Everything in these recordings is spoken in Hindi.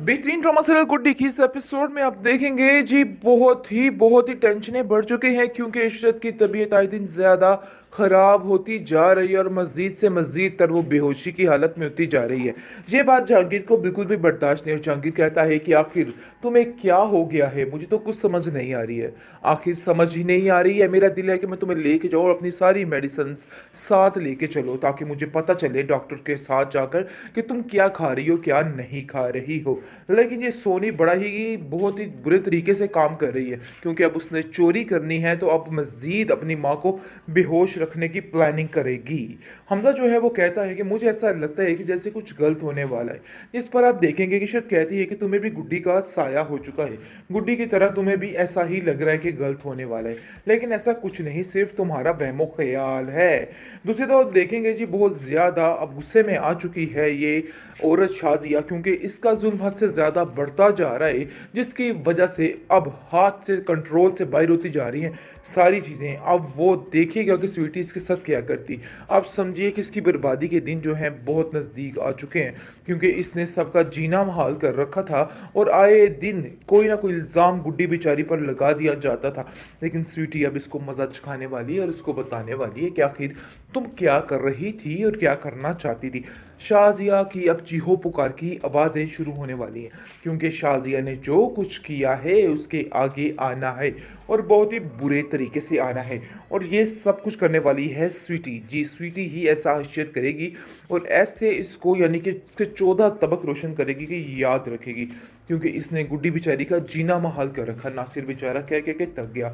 बेहतरीन ड्रामा सीरियल गुड्डी की इस एपिसोड में आप देखेंगे जी बहुत ही टेंशनें बढ़ चुके हैं क्योंकि इशरत की तबीयत आए दिन ज़्यादा ख़राब होती जा रही है और मज़ीद से मज़ीद तर वो बेहोशी की हालत में होती जा रही है। ये बात जहांगीर को बिल्कुल भी बर्दाश्त नहीं और जहांगीर कहता है कि आखिर तुम्हें क्या हो गया है, मुझे तो कुछ समझ नहीं आ रही है। आखिर समझ ही नहीं आ रही है, मेरा दिल है कि मैं तुम्हें लेके जाऊँ और अपनी सारी मेडिसिन साथ लेके चलो ताकि मुझे पता चले डॉक्टर के साथ जाकर कि तुम क्या खा रही हो क्या नहीं खा रही हो। लेकिन ये सोनी बड़ा ही बहुत ही बुरे तरीके से काम कर रही है क्योंकि अब उसने चोरी करनी है तो अब मज़ीद अपनी माँ को बेहोश रखने की प्लानिंग करेगी। हमजा जो है वो कहता है कि मुझे ऐसा लगता है कि जैसे कुछ गलत होने वाला है। जिस पर आप देखेंगे कि शायद कहती है कि तुम्हें भी गुड्डी का साया हो चुका है, गुड्डी की तरह तुम्हें भी ऐसा ही लग रहा है कि गलत होने वाला है, लेकिन ऐसा कुछ नहीं, सिर्फ तुम्हारा वहमो ख्याल है। दूसरी तरफ देखेंगे जी बहुत ज़्यादा अब गुस्से में आ चुकी है ये औरत शाजिया क्योंकि इसका जुल्म हद से ज़्यादा बढ़ता जा रहा है, जिसकी वजह से अब हाथ से कंट्रोल से बाहर होती जा रही हैं सारी चीज़ें। अब वो देखिएगा कि स्वीटी इसके साथ क्या करती। आप समझिए कि इसकी बर्बादी के दिन जो हैं बहुत नज़दीक आ चुके हैं क्योंकि इसने सबका जीना महाल कर रखा था और आए दिन कोई ना कोई इल्ज़ाम गुड्डी बेचारी पर लगा दिया जाता था। लेकिन स्वीटी अब इसको मज़ा चखाने वाली है और इसको बताने वाली है कि आखिर तुम क्या कर रही थी और क्या करना चाहती थी। शाजिया की अब चीहो पुकार की आवाज़ें शुरू होने वाली हैं क्योंकि शाजिया ने जो कुछ किया है उसके आगे आना है और बहुत ही बुरे तरीके से आना है। और ये सब कुछ करने वाली है स्वीटी जी, स्वीटी ही ऐसा हैसियत करेगी और ऐसे इसको यानी कि इसके 14 तबक रोशन करेगी कि याद रखेगी क्योंकि इसने गुड्डी बेचारी का जीना महाल कर रखा। नासिर बेचारा कह कह के थक गया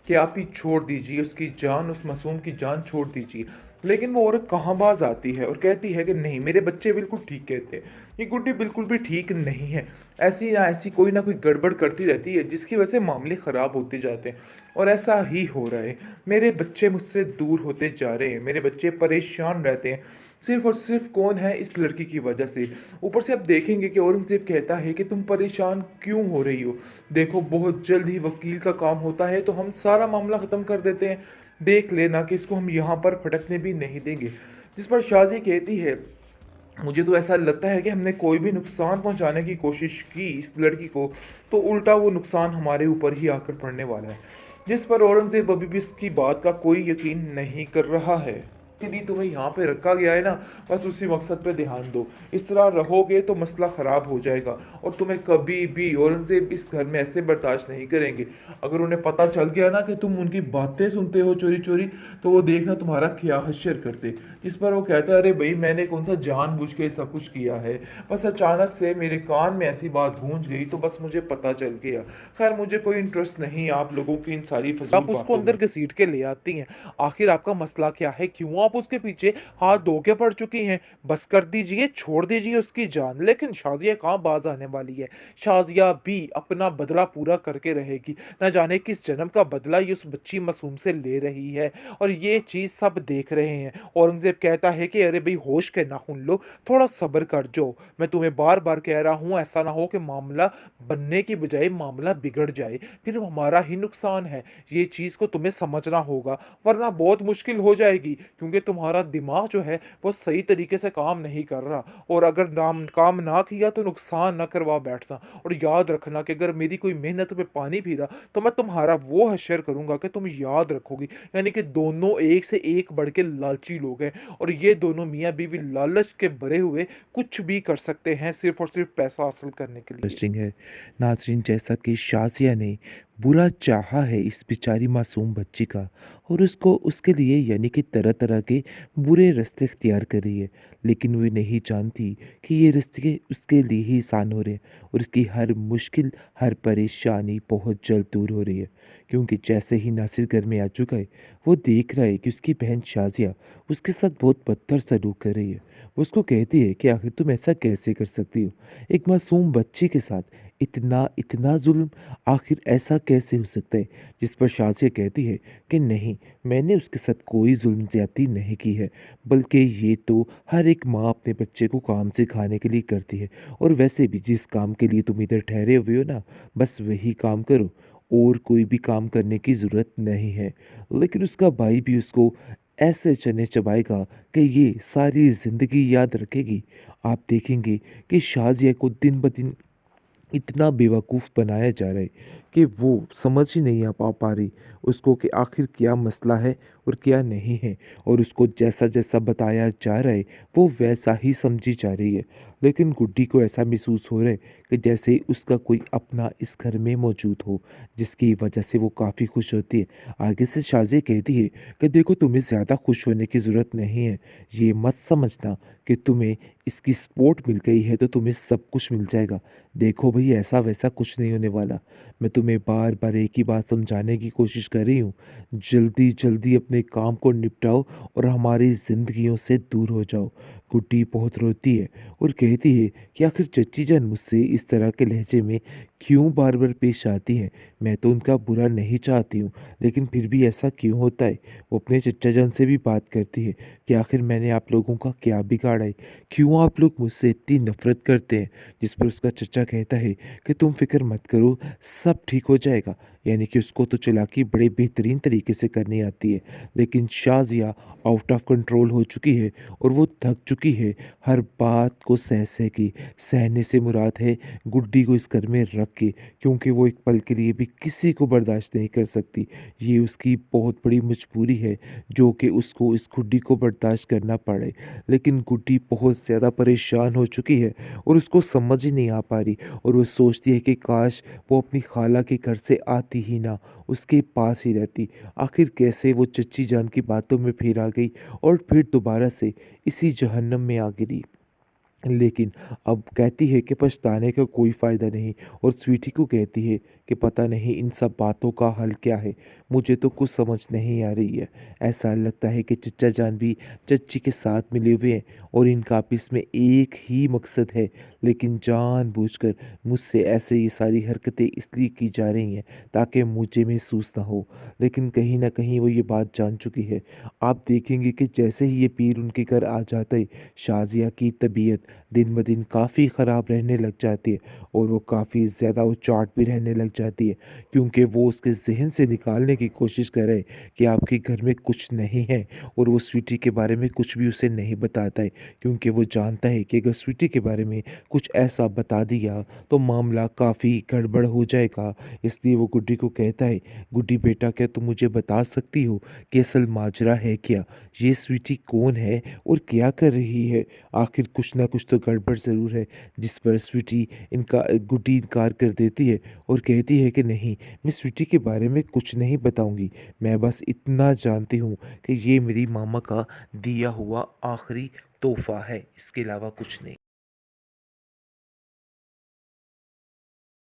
कि आप ही छोड़ दीजिए उसकी जान, उस मासूम की जान छोड़ दीजिए। लेकिन वो औरत कहाँ बाज आती है और कहती है कि नहीं, मेरे बच्चे बिल्कुल ठीक कहते हैं, ये गुड्डी बिल्कुल भी ठीक नहीं है, ऐसी ना ऐसी कोई ना कोई गड़बड़ करती रहती है जिसकी वजह से मामले ख़राब होते जाते हैं और ऐसा ही हो रहा है। मेरे बच्चे मुझसे दूर होते जा रहे हैं, मेरे बच्चे परेशान रहते हैं सिर्फ और सिर्फ कौन है, इस लड़की की वजह से। ऊपर से आप देखेंगे कि औरंगजेब कहता है कि तुम परेशान क्यों हो रही हो, देखो बहुत जल्द ही वकील का काम होता है तो हम सारा मामला ख़त्म कर देते हैं, देख लेना कि इसको हम यहाँ पर फटकने भी नहीं देंगे। जिस पर शाजी कहती है मुझे तो ऐसा लगता है कि हमने कोई भी नुकसान पहुंचाने की कोशिश की इस लड़की को तो उल्टा वो नुकसान हमारे ऊपर ही आकर पड़ने वाला है। जिस पर औरंगजेब अभी भी इसकी बात का कोई यकीन नहीं कर रहा है। नहीं, तुम्हें यहाँ पे रखा गया है ना, बस उसी मकसद पे ध्यान दो, इस तरह रहोगे तो मसला ख़राब हो जाएगा और तुम्हें कभी भी औरंगजेब इस घर में ऐसे बर्दाश्त नहीं करेंगे। अगर उन्हें पता चल गया ना कि तुम उनकी बातें सुनते हो चोरी चोरी तो वो देखना तुम्हारा क्या हश्र करते। इस पर वो कहता है अरे भाई मैंने कौन सा जानबूझ के सब कुछ किया है, बस अचानक से मेरे कान में ऐसी बात गूंज गई तो बस मुझे पता चल गया। खैर मुझे कोई इंटरेस्ट नहीं आप लोगों की इन सारी फजूल आप उसको अंदर घसीट के ले आती हैं। आखिर आपका मसला क्या है, क्यों आप उसके पीछे हाथ धो के पड़ चुकी हैं, बस कर दीजिए, छोड़ दीजिए उसकी जान। लेकिन शाजिया कहाँ बाज आने वाली है, शाजिया भी अपना बदला पूरा करके रहेगी। न जाने किस जन्म का बदला ये उस बच्ची मासूम से ले रही है और ये चीज सब देख रहे हैं। औरंगजेब कहता है कि अरे भाई होश के नाखून लो, थोड़ा सब्र कर जो, मैं तुम्हें बार बार कह रहा हूं ऐसा ना हो कि मामला बनने की बजाय मामला बिगड़ जाए, फिर हमारा ही नुकसान है। ये चीज को तुम्हें समझना होगा वरना बहुत मुश्किल हो जाएगी क्योंकि तुम्हारा दिमाग जो है वो सही तरीके से काम नहीं कर रहा और अगर नाम काम ना किया तो नुकसान ना करवा बैठना। और याद रखना कि अगर मेरी कोई मेहनत पे पानी फिरा तो मैं तुम्हारा वो हश्र करूंगा कि तुम याद रखोगी। यानी कि दोनों एक से एक बढ़ के लालची लोग हैं और ये दोनों मियाँ बीवी लालच के भरे हुए कुछ भी कर सकते हैं सिर्फ और सिर्फ पैसा हासिल करने के लिए। इंटरेस्टिंग है नाजरीन, जैसा कि शाजिया ने बुरा चाहा है इस बेचारी मासूम बच्ची का और उसको उसके लिए यानी कि तरह तरह के बुरे रास्ते इख्तियार कर रही है, लेकिन वो नहीं जानती कि ये रास्ते उसके लिए ही आसान हो रहे हैं और उसकी हर मुश्किल हर परेशानी बहुत जल्द दूर हो रही है। क्योंकि जैसे ही नासिर घर में आ चुका है वो देख रहा है कि उसकी बहन शाजिया उसके साथ बहुत बदतर सलूक कर रही है। वो उसको कहती है कि आखिर तुम ऐसा कैसे कर सकती हो, एक मासूम बच्ची के साथ इतना इतना जुल्म, आखिर ऐसा कैसे हो सकता है। जिस पर शाज़िया कहती है कि नहीं, मैंने उसके साथ कोई जुल्म ज़्यादती नहीं की है, बल्कि ये तो हर एक माँ अपने बच्चे को काम सिखाने के लिए करती है और वैसे भी जिस काम के लिए तुम इधर ठहरे हुए हो ना, बस वही काम करो और कोई भी काम करने की ज़रूरत नहीं है। लेकिन उसका भाई भी उसको ऐसे चने चबाएगा कि ये सारी ज़िंदगी याद रखेगी। आप देखेंगे कि शाज़िया को दिन ब दिन इतना बेवकूफ़ बनाया जा रहा है कि वो समझ ही नहीं आ पा रही उसको कि आखिर क्या मसला है और क्या नहीं है। और उसको जैसा जैसा बताया जा रहा है वो वैसा ही समझी जा रही है। लेकिन गुड्डी को ऐसा महसूस हो रहा है कि जैसे उसका कोई अपना इस घर में मौजूद हो, जिसकी वजह से वो काफ़ी खुश होती है। आगे से शाज़िया कहती है कि देखो, तुम्हें ज़्यादा खुश होने की ज़रूरत नहीं है। ये मत समझना कि तुम्हें इसकी सपोर्ट मिल गई है तो तुम्हें सब कुछ मिल जाएगा। देखो भई, ऐसा वैसा कुछ नहीं होने वाला। मैं तुम्हें बार-बार एक ही बात समझाने की कोशिश कर रही हूँ। जल्दी-जल्दी अपने काम को निपटाओ और हमारी ज़िंदगियों से दूर हो जाओ। गुड्डी बहुत रोती है और कहती है कि आखिर चच्ची जान मुझसे इस तरह के लहजे में क्यों बार-बार पेश आती हैं? मैं तो उनका बुरा नहीं चाहती हूँ, लेकिन फिर भी ऐसा क्यों होता है? वो अपने चच्चा जान से भी बात करती है कि आखिर मैंने आप लोगों का क्या बिगाड़ा है? क्यों आप लोग मुझसे इतनी नफ़रत करते हैं? जिस पर उसका चचा कहता है कि तुम फ़िक्र मत करो, सब ठीक हो जाएगा। यानी कि उसको तो चालाकी बड़े बेहतरीन तरीके से करनी आती है। लेकिन शाज़िया आउट ऑफ कंट्रोल हो चुकी है और वो थक चुकी है हर बात को सह के। सहने से मुराद है गुड्डी को इस घर में रख के, क्योंकि वो एक पल के लिए भी किसी को बर्दाश्त नहीं कर सकती। ये उसकी बहुत बड़ी मजबूरी है जो कि उसको इस गुड्डी को बर्दाश्त करना पड़े। लेकिन गुड्डी बहुत ज़्यादा परेशान हो चुकी है और उसको समझ ही नहीं आ पा रही। और वो सोचती है कि काश वो अपनी खाला के घर से आती ही ना, उसके पास ही रहती। आखिर कैसे वो चच्ची जान की बातों में फिर आ गई और फिर दोबारा से इसी जहन्नम में आ गिरी। लेकिन अब कहती है कि पछताने का कोई फ़ायदा नहीं और स्वीटी को कहती है कि पता नहीं इन सब बातों का हल क्या है। मुझे तो कुछ समझ नहीं आ रही है। ऐसा लगता है कि चच्चा जान भी चच्ची के साथ मिले हुए हैं और इनका आपस में एक ही मकसद है। लेकिन जानबूझकर मुझसे ऐसे ये सारी हरकतें इसलिए की जा रही हैं ताकि मुझे महसूस ना हो। लेकिन कहीं न कहीं वो ये बात जान चुकी है। आप देखेंगे कि जैसे ही ये पीर उनके घर आ जाता है, शाज़िया की तबीयत दिन-ब-दिन काफ़ी ख़राब रहने लग जाती है और वो काफ़ी ज़्यादा उचाट भी रहने लग जाती है, क्योंकि वो उसके ज़हन से निकालने की कोशिश कर रहे हैं कि आपके घर में कुछ नहीं है। और वो स्वीटी के बारे में कुछ भी उसे नहीं बताता है, क्योंकि वो जानता है कि अगर स्वीटी के बारे में कुछ ऐसा बता दिया तो मामला काफ़ी गड़बड़ हो जाएगा। इसलिए वो गुड्डी को कहता है, गुड्डी बेटा, क्या तुम मुझे बता सकती हो कि असल माजरा है क्या? ये स्वीटी कौन है और क्या कर रही है? आखिर कुछ ना कुछ तो गड़बड़ ज़रूर है। जिस पर स्वीटी गुड्डी इनकार कर देती है और कहती है कि नहीं, मैं स्वीटी के बारे में कुछ नहीं बताऊंगी। मैं बस इतना जानती हूँ कि ये मेरी मामा का दिया हुआ आखिरी तोहफा है, इसके अलावा कुछ नहीं।